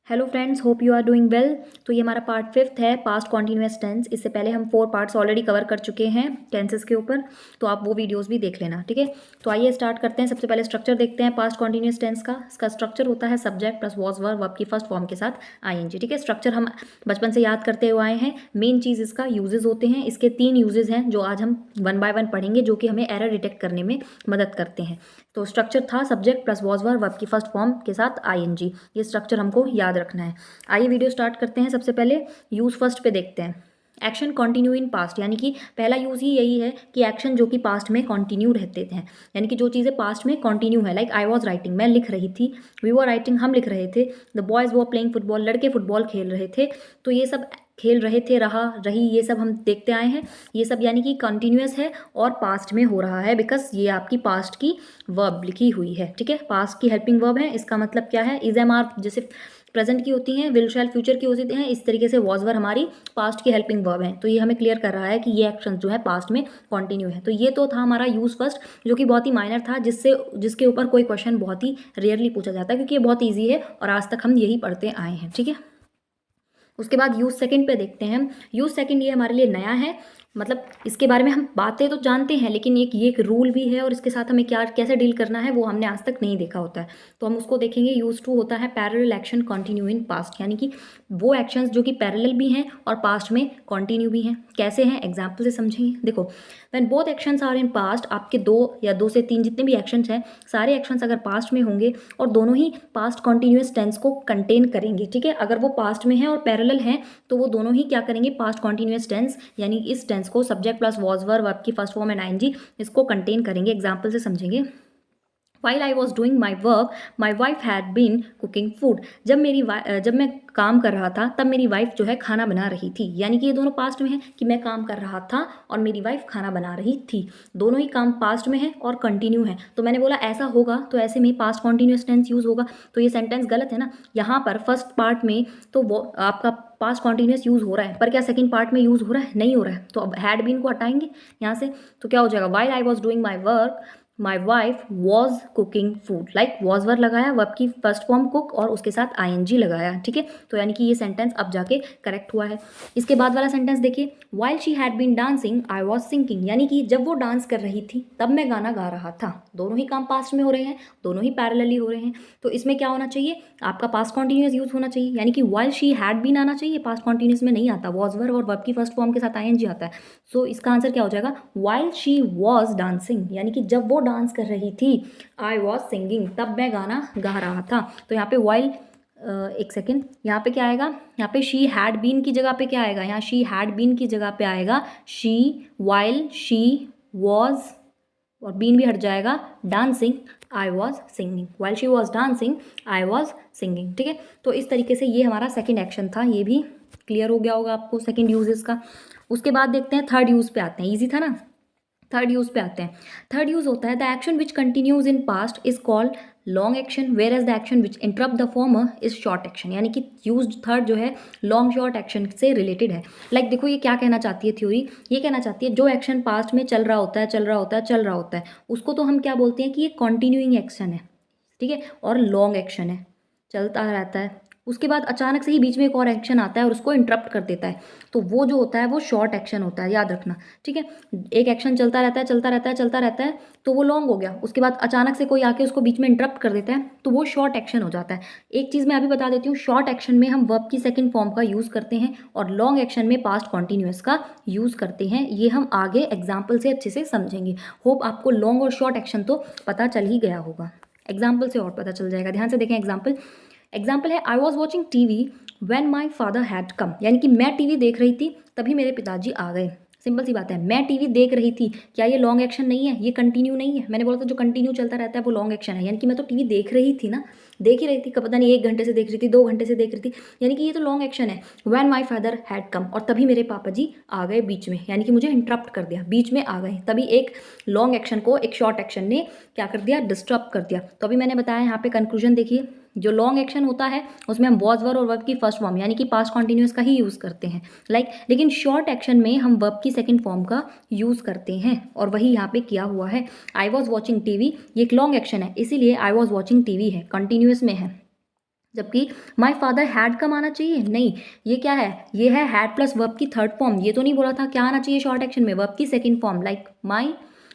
Hello friends, hope you are doing well. तो ये हमारा पार्ट 5 है, पास्ट कॉन्टिन्यूअस टेंस। इससे पहले हम 4 पार्ट्स ऑलरेडी कवर कर चुके हैं टेंसेस के ऊपर, तो आप वो वीडियोस भी देख लेना, ठीक है। तो आइए स्टार्ट करते हैं। सबसे पहले स्ट्रक्चर देखते हैं पास्ट कॉन्टिन्यूअस टेंस का। इसका स्ट्रक्चर होता है सब्जेक्ट प्लस वॉज वर्ब की फर्स्ट फॉर्म के साथ आईएनजी, ठीक है। स्ट्रक्चर हम बचपन से याद करते हुए आए हैं। मेन चीज़ इसका यूजेज होते हैं। इसके 3 यूजेज हैं जो आज हम 1 बाय 1 पढ़ेंगे, जो कि हमें एरर डिटेक्ट करने में मदद करते हैं। तो स्ट्रक्चर था सब्जेक्ट प्लस वॉज वर्ब की फर्स्ट फॉर्म के साथ आईएनजी। ये स्ट्रक्चर हमको याद रखना है। आइए वीडियो स्टार्ट करते हैं। सबसे पहले यूज फर्स्ट पे देखते हैं। एक्शन कंटिन्यू इन पास्ट, यानी कि पहला यूज ही यही है कि एक्शन जो कि पास्ट में कंटिन्यू रहते थे, यानी कि जो चीज़ें पास्ट में कंटिन्यू है। लाइक आई वॉज राइटिंग, मैं लिख रही थी। वी वर राइटिंग, हम लिख रहे थे। The boys were playing football, लड़के फुटबॉल खेल रहे थे। तो ये सब खेल रहे थे, रहा, रही, ये सब हम देखते आए हैं। ये सब यानी कि कंटिन्यूअस है और पास्ट में हो रहा है, बिकॉज ये आपकी पास्ट की वर्ब लिखी हुई है, ठीक है। पास्ट की हेल्पिंग वर्ब है। इसका मतलब क्या है? इज एम आर जैसे प्रेजेंट की होती हैं, विल शैल फ्यूचर की होती हैं, इस तरीके से वॉज वर हमारी पास्ट की हेल्पिंग वर्ब है। तो ये हमें क्लियर कर रहा है कि ये एक्शन जो है पास्ट में कंटिन्यू है। तो ये तो था हमारा यूज फर्स्ट, जो कि बहुत ही माइनर था, जिसके ऊपर कोई क्वेश्चन बहुत ही रेयरली पूछा जाता है, क्योंकि ये बहुत ईजी है और आज तक हम यही पढ़ते आए हैं, ठीक है। उसके बाद यूज सेकंड पे देखते हैं हम। यूज सेकंड ये हमारे लिए नया है, मतलब इसके बारे में हम बातें तो जानते हैं, लेकिन एक रूल भी है और इसके साथ हमें क्या कैसे डील करना है वो हमने आज तक नहीं देखा होता है। तो हम उसको देखेंगे। यूज टू होता है parallel action continue in past, यानी कि वो एक्शंस जो कि पैरेलल भी हैं और पास्ट में कंटिन्यू भी हैं। कैसे हैं? एग्जाम्पल से समझेंगे। देखो, when both actions are in past, आपके 2 से 3 जितने भी एक्शंस हैं, सारे एक्शंस अगर पास्ट में होंगे और दोनों ही पास्ट कॉन्टिन्यूस टेंस को कंटेन करेंगे, ठीक है। अगर वो पास्ट में है और पैरेलल हैं तो वो दोनों ही क्या करेंगे? पास्ट कॉन्टिन्यूस टेंस, यानी इस टेंस को सब्जेक्ट प्लस वॉज वर्ब की फर्स्ट फॉर्म एंड आईएनजी, इसको कंटेन करेंगे। एग्जाम्पल से समझेंगे। While I was doing my work, my wife had been cooking food. जब मैं काम कर रहा था तब मेरी वाइफ जो है खाना बना रही थी, यानी कि ये दोनों पास्ट में है कि मैं काम कर रहा था और मेरी वाइफ खाना बना रही थी। दोनों ही काम पास्ट में है और कंटिन्यू है। तो मैंने बोला ऐसा होगा तो ऐसे में पास्ट कॉन्टिन्यूस टेंस यूज होगा। तो ये सेंटेंस गलत है ना। यहाँ पर फर्स्ट पार्ट में तो वो आपका पास्ट कॉन्टिन्यूस यूज हो रहा है, पर क्या सेकंड पार्ट में यूज हो रहा है? नहीं हो रहा है। तो अब हैड बीन को हटाएंगे यहाँ से, तो क्या हो जाएगा? While I was doing my work my wife was cooking food. Like was verb लगाया, वर्ब की फर्स्ट फॉर्म कुक और उसके साथ आईएनजी लगाया, ठीक है। तो यानी कि ये सेंटेंस अब जाके करेक्ट हुआ है। इसके बाद वाला सेंटेंस देखिए। While she had been dancing I was singing, यानी कि जब वो डांस कर रही थी तब मैं गाना गा रहा था। दोनों ही काम पास्ट में हो रहे हैं, दोनों ही पैरेलली हो रहे हैं। तो इसमें क्या होना चाहिए? आपका पास्ट कॉन्टिन्यूस यूज होना चाहिए, यानी कि वाइल शी हैड बीन आना चाहिए। पास्ट कॉन्टिन्यूस में नहीं आता, वॉज वर्ब और वर्ब की फर्स्ट फॉर्म के साथ आईएनजी आता है। सो इसका आंसर क्या हो जाएगा? वाइल शी वॉज डांसिंग, यानी कि जब वो डांस कर रही थी, आई वॉज सिंगिंग, तब मैं गाना गा रहा था। तो यहाँ पे वाइल, एक सेकेंड, यहाँ पे क्या आएगा? यहाँ पे शी हैड बीन की जगह पे क्या आएगा? यहाँ शी हैड बीन की जगह पे आएगा शी, वाइल शी वॉज, और बीन भी हट जाएगा, dancing, I was singing. While she was dancing I was singing, ठीक है। तो इस तरीके से ये हमारा सेकेंड एक्शन था। ये भी क्लियर हो गया होगा आपको सेकेंड यूजेस का। उसके बाद देखते हैं थर्ड यूज पे आते हैं। ईजी था ना। थर्ड यूज पे आते हैं। थर्ड यूज होता है the action which continues in past is called long action, whereas the action which interrupt the former is short action, यानी कि यूज थर्ड जो है लॉन्ग शॉर्ट एक्शन से रिलेटेड है। लाइक देखो ये क्या कहना चाहती है थ्योरी? ये कहना चाहती है जो एक्शन पास्ट में चल रहा होता है, चल रहा होता है, चल रहा होता है, उसको तो हम क्या बोलते हैं कि ये कॉन्टिन्यूइंग एक्शन है, ठीक है, और लॉन्ग एक्शन है, चलता रहता है। उसके बाद अचानक से ही बीच में एक और एक्शन आता है और उसको इंटरप्ट कर देता है, तो वो जो होता है वो शॉर्ट एक्शन होता है, याद रखना, ठीक है। एक एक्शन चलता रहता है, चलता रहता है, चलता रहता है, तो वो लॉन्ग हो गया। उसके बाद अचानक से कोई आके उसको बीच में इंटरप्ट कर देता है, तो वो शॉर्ट एक्शन हो जाता है। एक चीज़ मैं अभी बता देती हूँ, शॉर्ट एक्शन में हम वर्ब की सेकंड फॉर्म का यूज़ करते हैं और लॉन्ग एक्शन में पास्ट कॉन्टिन्यूअस का यूज़ करते हैं। ये हम आगे एग्जाम्पल से अच्छे से समझेंगे। होप आपको लॉन्ग और शॉर्ट एक्शन तो पता चल ही गया होगा, एग्जाम्पल से और पता चल जाएगा। ध्यान से देखें एग्जाम्पल। एग्जाम्पल है I was watching TV when my father had come, यानी कि मैं टीवी देख रही थी तभी मेरे पिताजी आ गए। सिंपल सी बात है, मैं टीवी देख रही थी, क्या ये लॉन्ग एक्शन नहीं है? ये कंटिन्यू नहीं है। मैंने बोला था जो कंटिन्यू चलता रहता है वो लॉन्ग एक्शन है, यानी कि मैं तो टीवी देख रही थी ना, देख ही रही थी, पता नहीं 1 घंटे से देख रही थी, 2 घंटे से देख रही थी, यानी कि ये तो लॉन्ग एक्शन है। When my father had come, और तभी मेरे पापा जी आ गए बीच में, यानी कि मुझे इंटरप्ट कर दिया, बीच में आ गए, तभी एक लॉन्ग एक्शन को एक शॉर्ट एक्शन ने क्या कर दिया? डिस्टर्ब कर दिया। तो अभी मैंने बताया यहाँ पे कंक्लूजन देखिए, जो लॉन्ग एक्शन होता है उसमें हम वॉज वर्ब और वर्ब की फर्स्ट फॉर्म यानी कि पास्ट कॉन्टिन्यूस का ही यूज़ करते हैं, लेकिन शॉर्ट एक्शन में हम वर्ब की सेकंड फॉर्म का यूज़ करते हैं, और वही यहाँ पे किया हुआ है। आई वॉज वॉचिंग टीवी, ये एक लॉन्ग एक्शन है, इसीलिए आई वॉज वॉचिंग टीवी है, कंटिन्यूस में है। जबकि माई फादर हैड कम आना चाहिए, नहीं, ये क्या है, ये है हैड प्लस वर्ब की थर्ड फॉर्म। ये तो नहीं बोला था क्या आना चाहिए शॉर्ट एक्शन में, वर्ब की second form, like my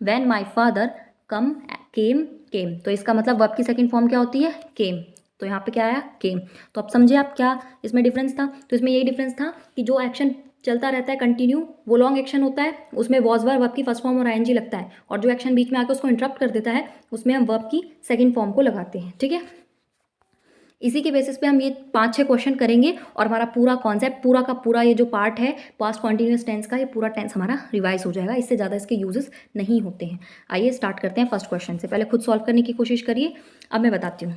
when my father come came came. तो इसका मतलब वर्ब की सेकंड फॉर्म क्या होती है, केम। तो यहाँ पे क्या आया, केम। तो अब समझे आप क्या इसमें डिफरेंस था। तो इसमें यही डिफरेंस था कि जो एक्शन चलता रहता है कंटिन्यू वो लॉन्ग एक्शन होता है, उसमें वॉज वर्ब की फर्स्ट फॉर्म और आईएनजी लगता है, और जो एक्शन बीच में आकर उसको इंटरप्ट कर देता है उसमें हम वर्ब की सेकंड फॉर्म को लगाते हैं। ठीक है, इसी के बेसिस पे हम ये 5-6 क्वेश्चन करेंगे और हमारा पूरा कॉन्सेप्ट, पूरा का पूरा ये जो पार्ट है पास्ट कॉन्टिन्यूस टेंस का, ये पूरा टेंस हमारा रिवाइज हो जाएगा। इससे ज़्यादा इसके यूजेस नहीं होते हैं। आइए स्टार्ट करते हैं फर्स्ट क्वेश्चन से। पहले खुद सॉल्व करने की कोशिश करिए, अब मैं बताती हूँ।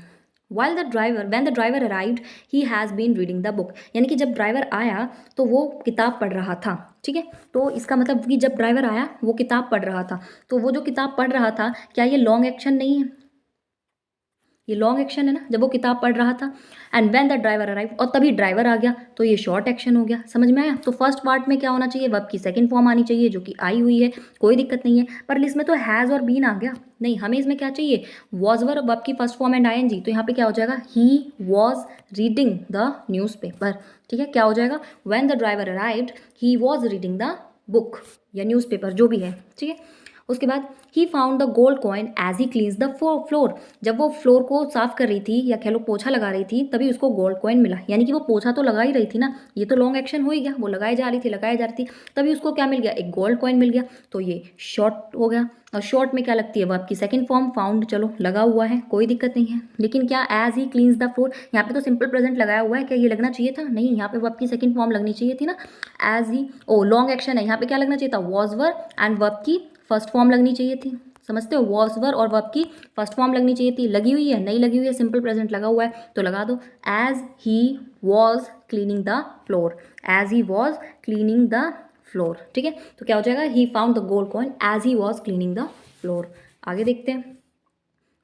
While the driver, when the driver arrived, he has been reading the book। यानी कि जब ड्राइवर आया तो वो किताब पढ़ रहा था। ठीक है, तो इसका मतलब कि जब ड्राइवर आया वो किताब पढ़ रहा था। तो वो जो किताब पढ़ रहा था, क्या ये लॉन्ग एक्शन नहीं है, ये लॉन्ग एक्शन है ना, जब वो किताब पढ़ रहा था। And when the driver arrive, और तभी ड्राइवर आ गया, तो ये शॉर्ट एक्शन हो गया। समझ में आया। तो फर्स्ट पार्ट में क्या होना चाहिए, वर्ब की सेकंड फॉर्म आनी चाहिए जो कि आई हुई है, कोई दिक्कत नहीं है। पर इसमें तो हैज़ और बीन आ गया, नहीं, हमें इसमें क्या चाहिए, वॉज वर्ब की फर्स्ट फॉर्म एंड आईएनजी। तो यहाँ पे क्या हो जाएगा, he was reading the newspaper. ठीक है, क्या हो जाएगा, when the driver arrived he was reading the book या न्यूज़पेपर जो भी है। ठीक है, उसके बाद he found the gold coin as he cleans the floor. जब वो फ्लोर को साफ कर रही थी या कह लो पोछा लगा रही थी, तभी उसको गोल्ड कॉइन मिला। यानी कि वो पोछा तो लगा ही रही थी ना, ये तो लॉन्ग एक्शन हो ही गया, वो लगाई जा रही थी, तभी उसको क्या मिल गया, एक गोल्ड कॉइन मिल गया। तो ये शॉर्ट हो गया। और शॉर्ट में क्या लगती है, वर्ब की सेकंड फॉर्म, फाउंड, चलो लगा हुआ है, कोई दिक्कत नहीं है। लेकिन क्या as he cleans the floor, यहाँ पे तो सिंपल प्रेजेंट लगाया हुआ है, क्या ये लगना चाहिए था, नहीं, यहाँ पे वर्ब की सेकंड फॉर्म लगनी चाहिए थी ना, एज ही। ओ लॉन्ग एक्शन है, यहाँ पे क्या लगना चाहिए था, वॉज वर्ब एंड वर्ब की फर्स्ट फॉर्म लगनी चाहिए थी। समझते हो, वॉज वर्ब और वर्ब की फर्स्ट फॉर्म लगनी चाहिए थी। लगी हुई है, नहीं लगी हुई है, सिंपल प्रेजेंट लगा हुआ है, तो लगा दो as he was cleaning the floor, as he was cleaning the floor. ठीक है, तो क्या हो जाएगा, he found the gold coin as he was cleaning the floor. आगे देखते हैं।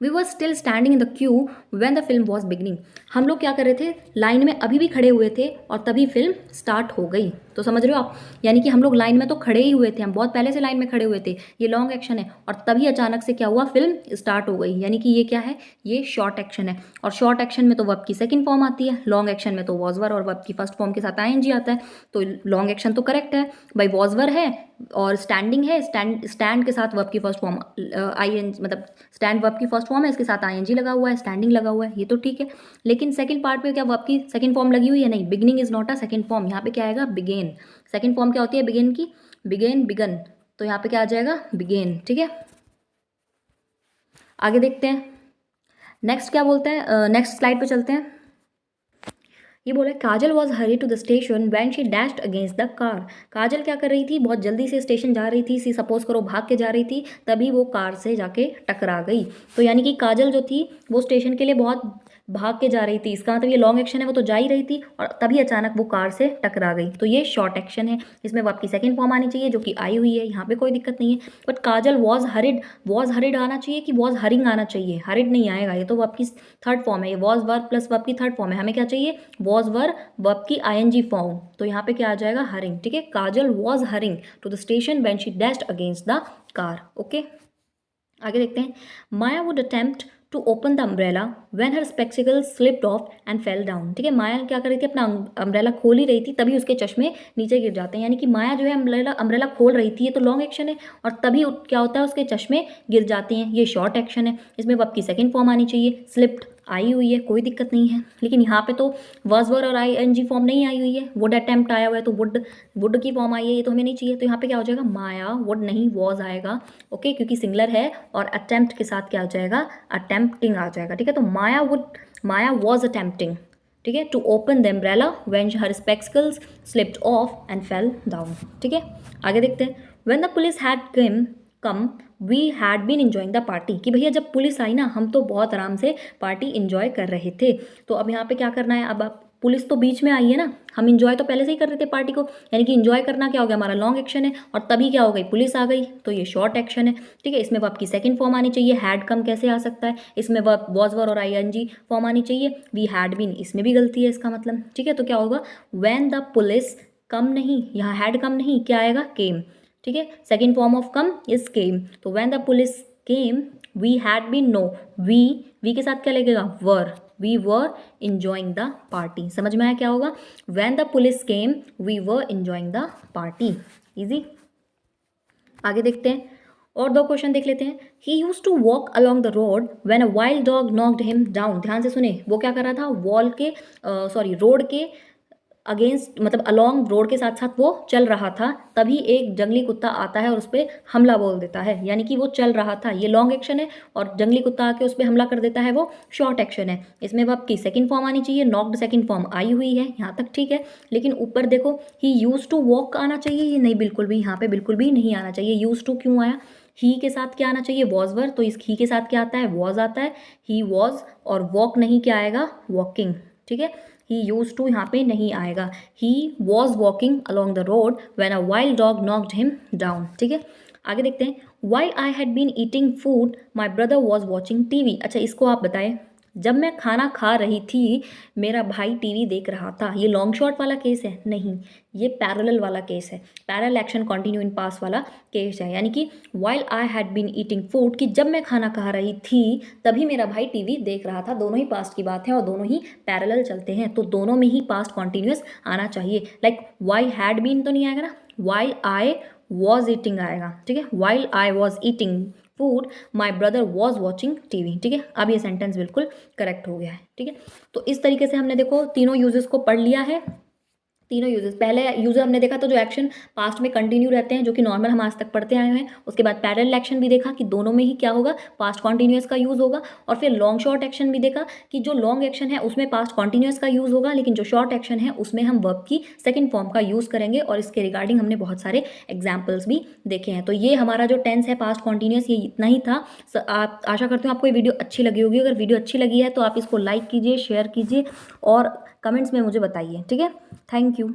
We were still standing in the queue when the film was beginning. हम लोग क्या कर रहे थे, लाइन में अभी भी खड़े हुए थे और तभी फिल्म स्टार्ट हो गई। तो समझ रहे हो आप, यानी कि हम लोग लाइन में तो खड़े ही हुए थे, हम बहुत पहले से लाइन में खड़े हुए थे, ये लॉन्ग एक्शन है, और तभी अचानक से क्या हुआ, फिल्म स्टार्ट हो गई। यानी कि ये क्या है, ये शॉर्ट एक्शन है। और शॉर्ट एक्शन में तो वर्ब की सेकंड फॉर्म आती है, लॉन्ग एक्शन में तो वॉज वर और वर्ब की फर्स्ट फॉर्म के साथ आईएनजी आता है। तो लॉन्ग एक्शन तो करेक्ट है भाई, वॉज वर है और स्टैंडिंग है, स्टैंड के साथ वर्ब की फर्स्ट फॉर्म आई मतलब स्टैंड वर्ब की फर्स्ट फॉर्म है, इसके साथ आईएनजी लगा हुआ है, स्टैंडिंग लगा हुआ है, ये तो ठीक है। लेकिन सेकंड पार्ट में क्या वर्ब की सेकंड फॉर्म लगी हुई है, नहीं, beginning is not a second form. यहाँ पे क्या आएगा, बिगेन। सेकंड फॉर्म क्या होती है बिगेन की, बिगेन, बिगन। तो यहाँ पे क्या आ जाएगा, बिगेन। ठीक है, आगे देखते हैं। नेक्स्ट क्या बोलते हैं, नेक्स्ट स्लाइड पे चलते हैं। ये बोला, Kajal was hurry to the station when she dashed against the car. Kajal क्या कर रही थी, बहुत जल्दी से स्टेशन जा रही थी, सी सपोज करो भाग के जा रही थी, तभी वो कार से जाके टकरा गई। तो यानी कि काजल जो थी वो स्टेशन के लिए बहुत भाग के जा रही थी, इसका मतलब ये लॉन्ग एक्शन है, वो तो जा ही रही थी और तभी अचानक वो कार से टकरा गई। तो ये शॉर्ट एक्शन है, इसमें वर्ब की सेकंड फॉर्म आनी चाहिए जो कि आई हुई है, यहाँ पे कोई दिक्कत नहीं है। बट काजल वॉज हरिड आना चाहिए कि वॉज हरिंग आना चाहिए, हरिड नहीं आएगा, ये तो वर्ब की थर्ड फॉर्म है, ये वॉज वर्ब प्लस वर्ब की थर्ड फॉर्म है। हमें क्या चाहिए, वॉज वर्ब की आईएनजी फॉर्म। तो यहाँ पे क्या आ जाएगा, हरिंग। ठीक है, Kajal was hurrying to the station when she dashed against the car. Okay, आगे देखते हैं। Maya would attempt to open the umbrella when her spectacles slipped off and fell down. ठीक है, माया क्या कर रही थी, अपना अम्ब्रेला खोल ही रही थी, तभी उसके चश्मे नीचे गिर जाते हैं। यानी कि माया जो है अम्ब्रेला खोल रही थी, ये तो लॉन्ग एक्शन है, और तभी क्या होता है, उसके चश्मे गिर जाते हैं, ये शॉर्ट एक्शन है। इसमें वर्ब की सेकंड फॉर्म आनी चाहिए, स्लिप्ड आई हुई है, कोई दिक्कत नहीं है। लेकिन यहाँ पे तो वॉज वर और आईएनजी फॉर्म नहीं आई हुई है, वुड अटेम्प्ट आया हुआ है, तो वुड की फॉर्म आई है, ये तो हमें नहीं चाहिए। तो यहाँ पे क्या हो जाएगा, माया वुड नहीं, वॉज आएगा। ओके, क्योंकि सिंगलर है और अटेम्प्ट के साथ क्या आ जाएगा, अटेम्प्टिंग आ जाएगा। ठीक है, तो माया वॉज अटेम्प्टिंग, ठीक है, to open the umbrella when her spectacles slipped off and fell down. ठीक है, आगे देखते हैं। When the police had come we had been enjoying the party, कि भैया जब पुलिस आई ना, हम तो बहुत आराम से पार्टी इंजॉय कर रहे थे। तो अब यहाँ पे क्या करना है, अब पुलिस तो बीच में आई है ना, हम इंजॉय तो पहले से ही कर रहे थे पार्टी को, यानी कि इंजॉय करना क्या हो गया, हमारा लॉन्ग एक्शन है, और तभी क्या हो गई, पुलिस आ गई, तो ये शॉर्ट एक्शन है। ठीक है, इसमें वर्ब की सेकंड फॉर्म आनी चाहिए, हैड कम कैसे आ सकता है, इसमें वर्ब वॉज वर और आईएनजी फॉर्म आनी चाहिए, वी हैड बीन, इसमें भी गलती है इसका मतलब। ठीक है, तो क्या होगा, व्हेन द पुलिस कम नहीं, यहाँ हैड कम नहीं, क्या आएगा, केम। ठीक है, second form of come is came, तो when the police came we had been, no, we के साथ क्या लगेगा, were. We were enjoying the party. समझ में आया क्या होगा? When the police came we were enjoying the party. Easy. आगे देखते हैं और दो क्वेश्चन देख लेते हैं। He use to walk along the road when a wild dog knocked him down. ध्यान से सुने, वो क्या कर रहा था? रोड के अगेंस्ट, मतलब अलॉन्ग रोड के साथ साथ वो चल रहा था, तभी एक जंगली कुत्ता आता है और उस पर हमला बोल देता है। यानी कि वो चल रहा था, ये लॉन्ग एक्शन है, और जंगली कुत्ता आके उस पर हमला कर देता है, वो शॉर्ट एक्शन है। इसमें वर्ब की सेकंड फॉर्म आनी चाहिए, नॉक्ड सेकंड फॉर्म आई हुई है, यहाँ तक ठीक है। लेकिन ऊपर देखो, ही यूज टू वॉक आना चाहिए, ये नहीं, बिल्कुल भी यहाँ पे बिल्कुल भी नहीं आना चाहिए। यूज टू क्यों आया? ही के साथ क्या आना चाहिए? वॉज वर, तो इस ही के साथ क्या आता है? वॉज आता है। ही वॉज, और वॉक नहीं, क्या आएगा? वॉकिंग। ठीक है, ही यूज टू यहाँ पे नहीं आएगा। He was walking along the road when a wild dog knocked him down. ठीक है, आगे देखते हैं। While I had been eating food my brother was watching TV. अच्छा, इसको आप बताएं। जब मैं खाना खा रही थी मेरा भाई टीवी देख रहा था। ये लॉन्ग शॉर्ट वाला केस है? नहीं, ये पैरेलल वाला केस है। Parallel action continue in past वाला केस है। यानी कि while I had been eating food, कि जब मैं खाना खा रही थी तभी मेरा भाई टीवी देख रहा था। दोनों ही पास्ट की बात है और दोनों ही पैरेलल चलते हैं, तो दोनों में ही पास्ट कॉन्टिन्यूस आना चाहिए। लाइक वाई हैड बीन तो नहीं आएगा ना, वाइल आई वॉज ईटिंग आएगा। ठीक है, while I was eating food my brother was watching TV. ठीक है, अब ये सेंटेंस बिल्कुल करेक्ट हो गया है। ठीक है, तो इस तरीके से हमने देखो तीनों यूजेस को पढ़ लिया है। तीनों यूजेस, पहले यूजर हमने देखा तो जो एक्शन पास्ट में कंटिन्यू रहते हैं, जो कि नॉर्मल हम आज तक पढ़ते आए हैं। उसके बाद पैरेलल एक्शन भी देखा कि दोनों में ही क्या होगा? पास्ट कॉन्टिन्यूस का यूज होगा। और फिर लॉन्ग शॉर्ट एक्शन भी देखा कि जो लॉन्ग एक्शन है उसमें पास्ट कॉन्टिन्यूस का यूज होगा, लेकिन जो शॉर्ट एक्शन है उसमें हम वर्ब की सेकंड फॉर्म का यूज करेंगे। और इसके रिगार्डिंग हमने बहुत सारे एग्जाम्पल्स भी देखे हैं। तो ये हमारा जो टेंस है पास्ट कॉन्टिन्यूस, ये इतना ही था। आप आशा करते हो आपको ये वीडियो अच्छी लगी होगी। अगर वीडियो अच्छी लगी है तो आप इसको लाइक कीजिए, शेयर कीजिए और कमेंट्स में मुझे बताइए। ठीक है, थैंक यू।